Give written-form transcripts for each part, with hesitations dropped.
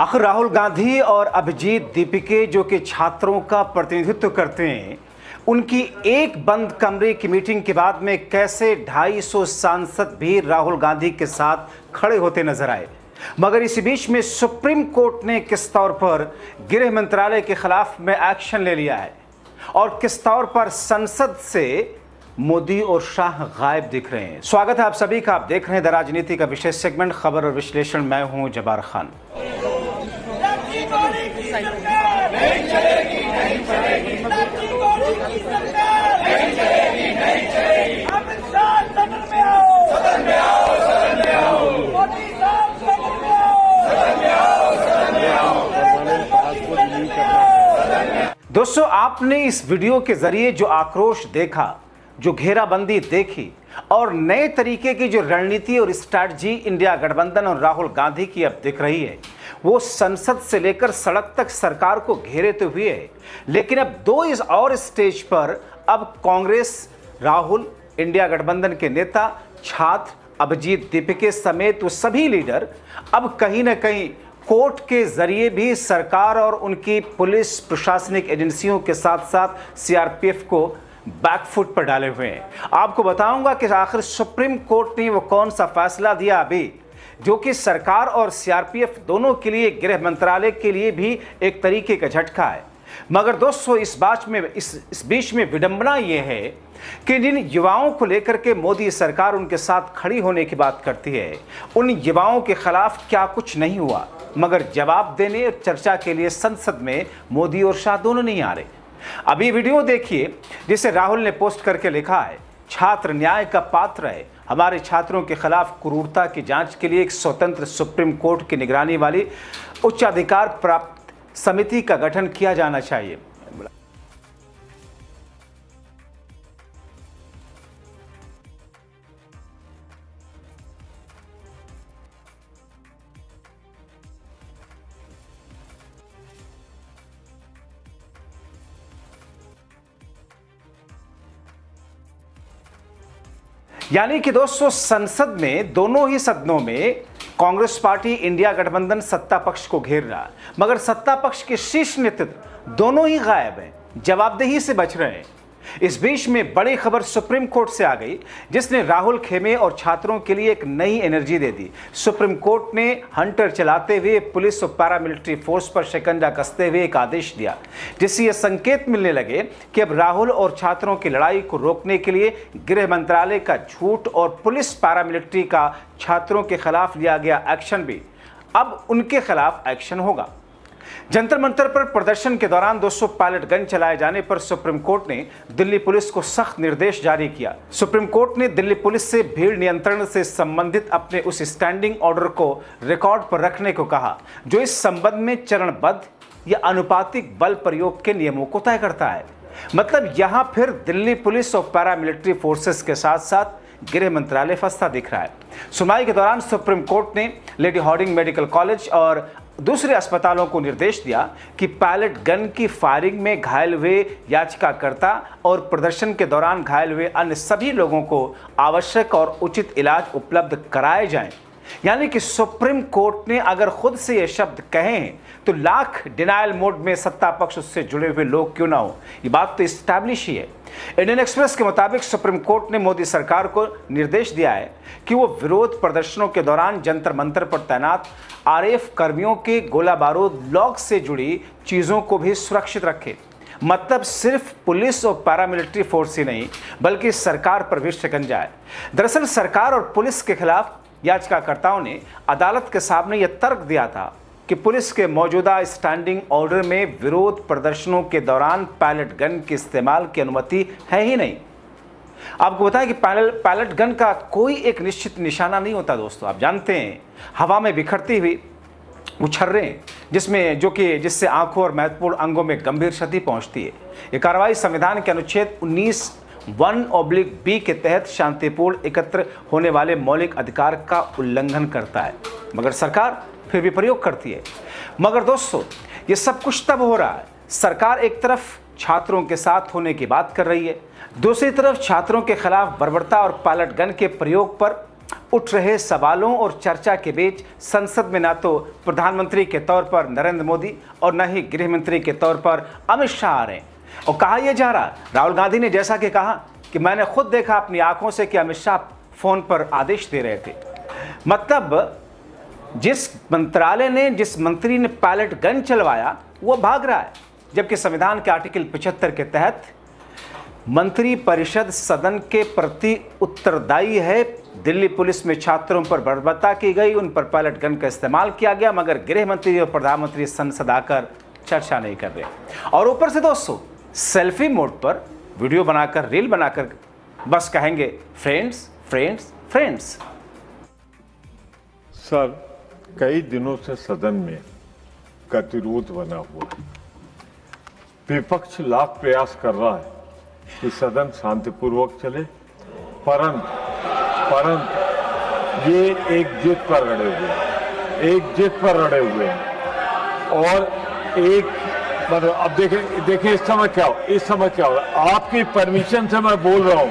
आखिर राहुल गांधी और अभिजीत दीपिके जो कि छात्रों का प्रतिनिधित्व करते हैं, उनकी एक बंद कमरे की मीटिंग के बाद में कैसे 250 सांसद भी राहुल गांधी के साथ खड़े होते नजर आए। मगर इसी बीच में सुप्रीम कोर्ट ने किस तौर पर गृह मंत्रालय के खिलाफ में एक्शन ले लिया है और किस तौर पर संसद से मोदी और शाह गायब दिख रहे हैं। स्वागत है आप सभी का। आप देख रहे हैं द राजनीति का विशेष सेगमेंट खबर और विश्लेषण। मैं हूं जबार खान। दोस्तों, आपने इस वीडियो के जरिए जो आक्रोश देखा, जो घेराबंदी देखी और नए तरीके की जो रणनीति और स्ट्रैटेजी इंडिया गठबंधन और राहुल गांधी की अब दिख रही है, वो संसद से लेकर सड़क तक सरकार को घेरे तो हुए है, लेकिन अब दो इस और स्टेज पर अब कांग्रेस, राहुल, इंडिया गठबंधन के नेता, छात्र, अभिजीत दीपिके समेत वो सभी लीडर अब कहीं ना कहीं कोर्ट के जरिए भी सरकार और उनकी पुलिस प्रशासनिक एजेंसियों के साथ साथ सीआरपीएफ को बैकफुट पर डाले हुए हैं। आपको बताऊंगा कि आखिर सुप्रीम कोर्ट ने वो कौन सा फैसला दिया अभी, जो कि सरकार और सीआरपीएफ दोनों के लिए, गृह मंत्रालय के लिए भी एक तरीके का झटका है। मगर दोस्तों, इस बीच में विडंबना ये है कि जिन युवाओं को लेकर के मोदी सरकार उनके साथ खड़ी होने की बात करती है, उन युवाओं के खिलाफ क्या कुछ नहीं हुआ, मगर जवाब देने और चर्चा के लिए संसद में मोदी और शाह दोनों नहीं आ रहे। अभी वीडियो देखिए जिसे राहुल ने पोस्ट करके लिखा है, छात्र न्याय का पात्र है, हमारे छात्रों के खिलाफ क्रूरता की जांच के लिए एक स्वतंत्र सुप्रीम कोर्ट की निगरानी वाली उच्चाधिकार प्राप्त समिति का गठन किया जाना चाहिए। यानी कि दोस्तों, संसद में दोनों ही सदनों में कांग्रेस पार्टी, इंडिया गठबंधन सत्ता पक्ष को घेर रहा है, मगर सत्ता पक्ष के शीर्ष नेतृत्व दोनों ही गायब हैं, जवाबदेही से बच रहे हैं। इस बीच में बड़ी खबर सुप्रीम कोर्ट से आ गई, जिसने राहुल खेमे और छात्रों के लिए एक नई एनर्जी दे दी। सुप्रीम कोर्ट ने हंटर चलाते हुए पुलिस और पैरामिलिट्री फोर्स पर शिकंजा कसते हुए एक आदेश दिया, जिससे यह संकेत मिलने लगे कि अब राहुल और छात्रों की लड़ाई को रोकने के लिए गृह मंत्रालय का झूठ और पुलिस पैरामिलिट्री का छात्रों के खिलाफ लिया गया एक्शन भी अब उनके खिलाफ एक्शन होगा। जंतर मंतर पर प्रदर्शन के दौरान 200 पैलेट गन चलाए जाने पर सुप्रीम कोर्ट ने दिल्ली पुलिस को सख्त निर्देश जारी किया। सुप्रीम कोर्ट ने दिल्ली पुलिस से भीड़ नियंत्रण से संबंधित अपने उस स्टैंडिंग ऑर्डर को रिकॉर्ड पर रखने को कहा, जो इस संबंध में चरणबद्ध या अनुपातिक बल प्रयोग के नियमों को तय करता है। मतलब यहां फिर दिल्ली पुलिस और पैरामिलिट्री फोर्सेस के साथ साथ गृह मंत्रालय फंसता दिख रहा है। सुनवाई के दौरान सुप्रीम कोर्ट ने लेडी हार्डिंग मेडिकल कॉलेज और दूसरे अस्पतालों को निर्देश दिया कि पैलेट गन की फायरिंग में घायल हुए याचिकाकर्ता और प्रदर्शन के दौरान घायल हुए अन्य सभी लोगों को आवश्यक और उचित इलाज उपलब्ध कराए जाएं। यानी कि सुप्रीम कोर्ट ने अगर खुद से ये शब्द कहे हैं तो लाख डिनायल मोड में सत्ता पक्ष उससे जुड़े हुए लोग क्यों ना हो, ये बात तो एस्टैब्लिश ही है। इंडियन एक्सप्रेस के मुताबिक सुप्रीम कोर्ट ने मोदी सरकार को निर्देश दिया है कि वो विरोध प्रदर्शनों के दौरान जंतर मंतर पर तैनात आरएएफ कर्मियों के गोला बारूद लॉक से जुड़ी चीजों को भी सुरक्षित रखे। मतलब सिर्फ पुलिस और पैरामिलिट्री फोर्स ही नहीं, बल्कि सरकार पर भी शिकंजा है। दरअसल सरकार और पुलिस के खिलाफ याचिकाकर्ताओं ने अदालत के सामने यह तर्क दिया था कि पुलिस के मौजूदा स्टैंडिंग ऑर्डर में विरोध प्रदर्शनों के दौरान पैलेट गन के इस्तेमाल की अनुमति है ही नहीं। आपको बताएं कि पैलेट गन का कोई एक निश्चित निशाना नहीं होता दोस्तों। आप जानते हैं, हवा में बिखरती हुई उछर्रें जिससे आंखों और महत्वपूर्ण अंगों में गंभीर क्षति पहुंचती है। यह कार्रवाई संविधान के अनुच्छेद 19(1)(b) के तहत शांतिपूर्ण एकत्र होने वाले मौलिक अधिकार का उल्लंघन करता है, मगर सरकार फिर भी प्रयोग करती है। मगर दोस्तों, ये सब कुछ तब हो रहा है, सरकार एक तरफ छात्रों के साथ होने की बात कर रही है, दूसरी तरफ छात्रों के खिलाफ बर्बरता और पैलेट गन के प्रयोग पर उठ रहे सवालों और चर्चा के बीच संसद में न तो प्रधानमंत्री के तौर पर नरेंद्र मोदी और न ही गृह मंत्री के तौर पर अमित शाह आ रहे हैं। और कहा यह जा रहा, राहुल गांधी ने जैसा कि कहा कि मैंने खुद देखा अपनी आंखों से कि अमित शाह फोन पर आदेश दे रहे थे। मतलब जिस मंत्रालय ने, जिस मंत्री ने पायलट गन चलवाया वो भाग रहा है, जबकि संविधान के आर्टिकल 75 के तहत मंत्री परिषद सदन के प्रति उत्तरदायी है। दिल्ली पुलिस में छात्रों पर बर्बरता की गई, उन पर पायलट गन का इस्तेमाल किया गया, मगर गृह मंत्री और प्रधानमंत्री संसद आकर चर्चा नहीं कर रहे। और ऊपर से दोस्तों सेल्फी मोड पर वीडियो बनाकर, रील बनाकर बस कहेंगे फ्रेंड्स फ्रेंड्स फ्रेंड्स। सर, कई दिनों से सदन में गतिरोध बना हुआ है। विपक्ष लाख प्रयास कर रहा है कि सदन शांतिपूर्वक चले, परंतु ये एक जिद पर अड़े हुए हैं और एक मतलब अब देखें इस समय क्या हो, आपकी परमिशन से मैं बोल रहा हूँ,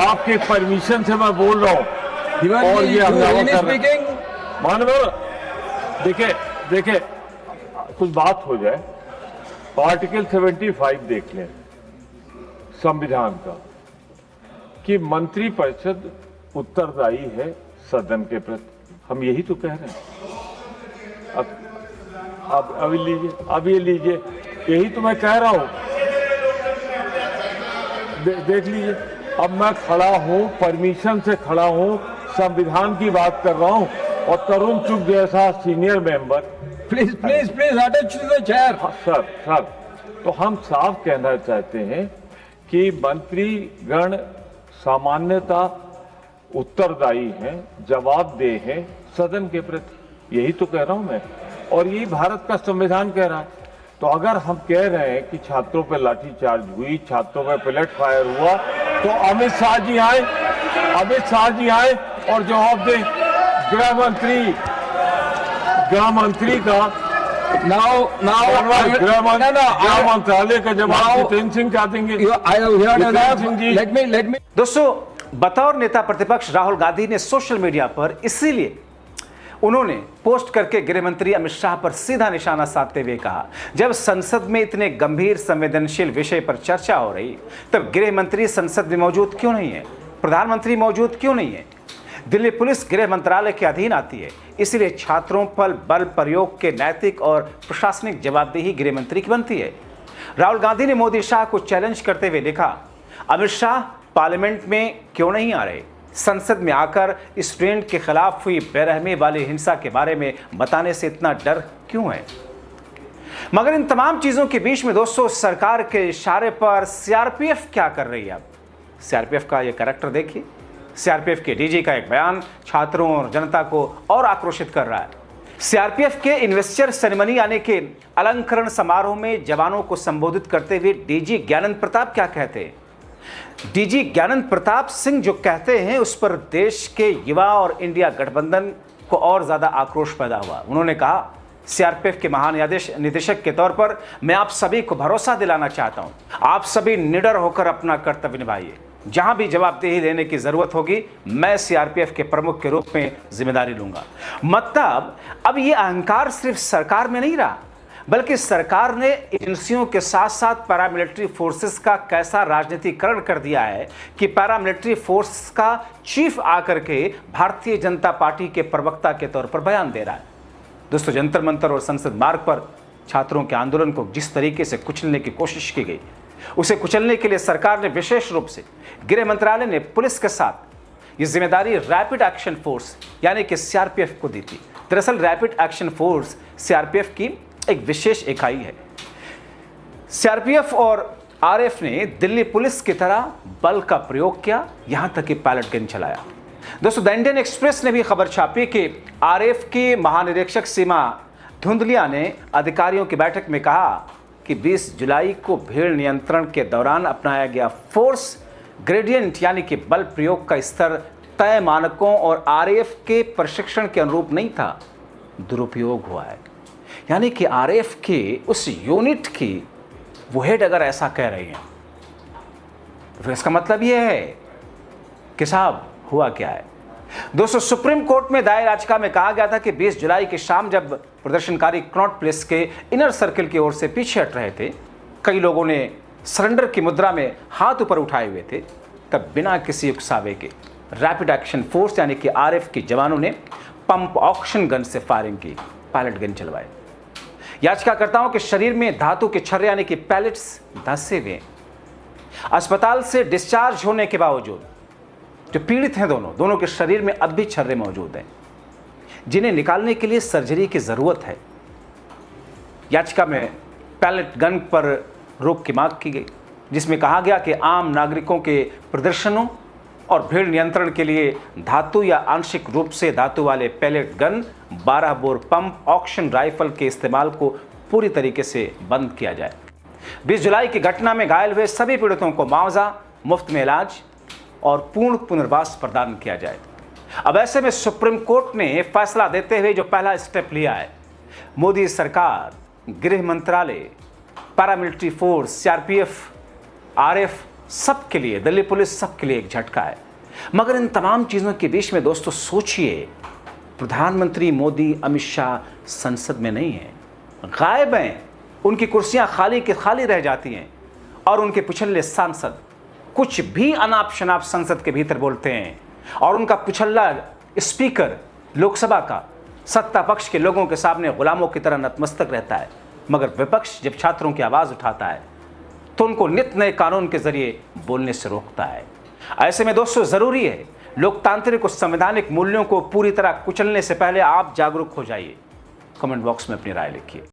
आपके परमिशन से मैं बोल रहा हूँ और ये हंगामा कर रहे हैं। मानव देखे कुछ बात हो जाए, आर्टिकल 75 देख लें संविधान का कि मंत्री परिषद उत्तरदायी है सदन के प्रति। हम यही तो कह रहे हैं। अब ये लीजिए, यही तो मैं कह रहा हूं। देख लीजिए, अब मैं खड़ा हूं, परमिशन से खड़ा हूं, संविधान की बात कर रहा हूं और तरुण चुग जैसा senior member please attach to the chair. Sir, तो हम साफ कहना चाहते हैं कि मंत्रीगण सामान्यता उत्तरदायी हैं, जवाबदेह हैं सदन के प्रति। यही तो कह रहा हूं मैं, और यही भारत का संविधान कह रहा है। तो अगर हम कह रहे हैं कि छात्रों पर लाठीचार्ज हुई, छात्रों पर बुलेट फायर हुआ, तो अमित शाह जी आए और जवाब दें। गृह मंत्री का गृह मंत्रालय का जवाब जितेंद्र सिंह क्या देंगे? दोस्तों, बतौर नेता प्रतिपक्ष राहुल गांधी ने सोशल मीडिया पर इसीलिए उन्होंने पोस्ट करके गृह मंत्री अमित शाह पर सीधा निशाना साधते हुए कहा, जब संसद में इतने गंभीर संवेदनशील विषय पर चर्चा हो रही तब गृह मंत्री संसद में मौजूद क्यों नहीं है, प्रधानमंत्री मौजूद क्यों नहीं है। दिल्ली पुलिस गृह मंत्रालय के अधीन आती है, इसलिए छात्रों पर बल प्रयोग के नैतिक और प्रशासनिक जवाबदेही गृह मंत्री की बनती है। राहुल गांधी ने मोदी शाह को चैलेंज करते हुए लिखा, अमित शाह पार्लियामेंट में क्यों नहीं आ रहे, संसद में आकर स्टूडेंट के खिलाफ हुई बेरहमी वाली हिंसा के बारे में बताने से इतना डर क्यों है। मगर इन तमाम चीजों के बीच में दोस्तों सरकार के इशारे पर सीआरपीएफ क्या कर रही है। अब सीआरपीएफ का ये कैरेक्टर देखिए। सीआरपीएफ के डीजी का एक बयान छात्रों और जनता को और आक्रोशित कर रहा है। सीआरपीएफ के इन्वेस्टर सेरेमनी यानी कि अलंकरण समारोह में जवानों को संबोधित करते हुए डीजी ज्ञानंद प्रताप क्या कहते हैं। डीजी ज्ञानंद प्रताप सिंह जो कहते हैं उस पर देश के युवा और इंडिया गठबंधन को और ज्यादा आक्रोश पैदा हुआ। उन्होंने कहा, सीआरपीएफ के महानिदेशक के तौर पर मैं आप सभी को भरोसा दिलाना चाहता हूं, आप सभी निडर होकर अपना कर्तव्य निभाइए। जहां भी जवाबदेही लेने की जरूरत होगी मैं सीआरपीएफ के प्रमुख के रूप में जिम्मेदारी लूंगा। मतलब अब ये अहंकार सिर्फ सरकार में नहीं रहा, बल्कि सरकार ने एजेंसियों के साथ साथ पैरामिलिट्री फोर्सेस का कैसा राजनीतिकरण कर दिया है कि पैरामिलिट्री फोर्स का चीफ आकर के भारतीय जनता पार्टी के प्रवक्ता के तौर पर बयान दे रहा है। दोस्तों, जंतर मंतर और संसद मार्ग पर छात्रों के आंदोलन को जिस तरीके से कुचलने की कोशिश की गई, उसे कुचलने के लिए सरकार ने विशेष रूप से गृह मंत्रालय ने पुलिस के साथ ये जिम्मेदारी रैपिड एक्शन फोर्स यानी कि सीआरपीएफ को दी थी। दरअसल रैपिड एक्शन फोर्स सीआरपीएफ की एक विशेष इकाई है। सीआरपीएफ और आरएफ ने दिल्ली पुलिस की तरह बल का प्रयोग किया, यहां तक कि पायलट गन चलाया। दोस्तों, द इंडियन एक्सप्रेस ने भी खबर छापी कि आरएफ की महानिरीक्षक सीमा धुंधलिया ने अधिकारियों की बैठक में कहा कि 20 जुलाई को भीड़ नियंत्रण के दौरान अपनाया गया फोर्स ग्रेडियंट यानी कि बल प्रयोग का स्तर तय मानकों और आरएफ के प्रशिक्षण के अनुरूप नहीं था, दुरुपयोग हुआ है। यानी कि आरएफ के उस यूनिट की वो हेड अगर ऐसा कह रही हैं तो फिर इसका मतलब ये है कि साहब हुआ क्या है। दोस्तों, सुप्रीम कोर्ट में दायर याचिका में कहा गया था कि 20 जुलाई की शाम जब प्रदर्शनकारी कनॉट प्लेस के इनर सर्किल की ओर से पीछे हट रहे थे, कई लोगों ने सरेंडर की मुद्रा में हाथ ऊपर उठाए हुए थे, तब बिना किसी उकसावे के रैपिड एक्शन फोर्स यानी कि आरएफ के जवानों ने पंप ऑक्शन गन से फायरिंग की, पैलेट गन चलवाए। याचिकाकर्ताओं के शरीर में धातु के छर्रे यानी कि पैलेट्स धंसे हुए। अस्पताल से डिस्चार्ज होने के बावजूद जो पीड़ित हैं दोनों के शरीर में अब भी छर्रे मौजूद हैं, जिन्हें निकालने के लिए सर्जरी की जरूरत है। याचिका में पैलेट गन पर रोक की मांग की गई, जिसमें कहा गया कि आम नागरिकों के प्रदर्शनों और भीड़ नियंत्रण के लिए धातु या आंशिक रूप से धातु वाले pellet gun, 12 bore pump auction rifle के इस्तेमाल को पूरी तरीके से बंद किया जाए। 20 जुलाई की घटना में घायल हुए सभी पीड़ितों को मुआवजा, मुफ्त में इलाज और पूर्ण पुनर्वास प्रदान किया जाए। अब ऐसे में सुप्रीम कोर्ट ने फैसला देते हुए जो पहला स्टेप लिया है, मोदी सरकार, गृह मंत्रालय, पैरामिलिट्री फोर्स, सीआरपीएफ, आरएफ सबके लिए, दिल्ली पुलिस सबके लिए एक झटका है। मगर इन तमाम चीज़ों के बीच में दोस्तों सोचिए, प्रधानमंत्री मोदी, अमित शाह संसद में नहीं है, गायब हैं। उनकी कुर्सियां खाली के खाली रह जाती हैं और उनके पिछले सांसद कुछ भी अनाप शनाप संसद के भीतर बोलते हैं और उनका पिछला स्पीकर लोकसभा का सत्ता पक्ष के लोगों के सामने गुलामों की तरह नतमस्तक रहता है। मगर विपक्ष जब छात्रों की आवाज़ उठाता है तो उनको नित नए कानून के जरिए बोलने से रोकता है। ऐसे में दोस्तों ज़रूरी है, लोकतांत्रिक और संवैधानिक मूल्यों को पूरी तरह कुचलने से पहले आप जागरूक हो जाइए। कमेंट बॉक्स में अपनी राय लिखिए।